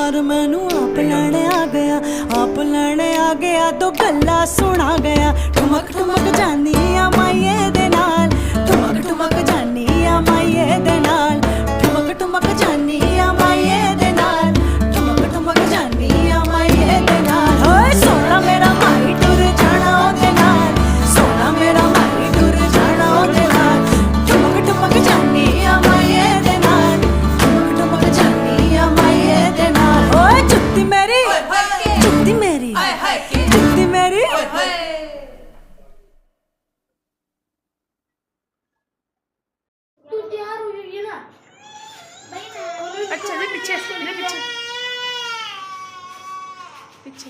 यार मैनू आप लैने आ गया तो गल्ला सुना गया। ठुमक ठुमक जानी आ माइये दे नाल, ठुमक ठुमक जानी आ माइये दे नाल, ठुमक ठुमक जानी आ माइये दे नाल, ठुमक ठुमक जानी आ माइये दे नाल। ओए सोना मेरा माई टुर जाना ओदे नाल, सोना मेरा माई टुर जाना ओदे नाल, ठुमक ठुमक जानी आ माइये दे नाल, ठुमक ठुमक जानी आ माइये दे नाल। ओए जुत्ती मेरी, जुत्ती मेरी, जुत्ती मेरी। तू तैयार हुई ना? अच्छा, पीछे पीछे पीछे।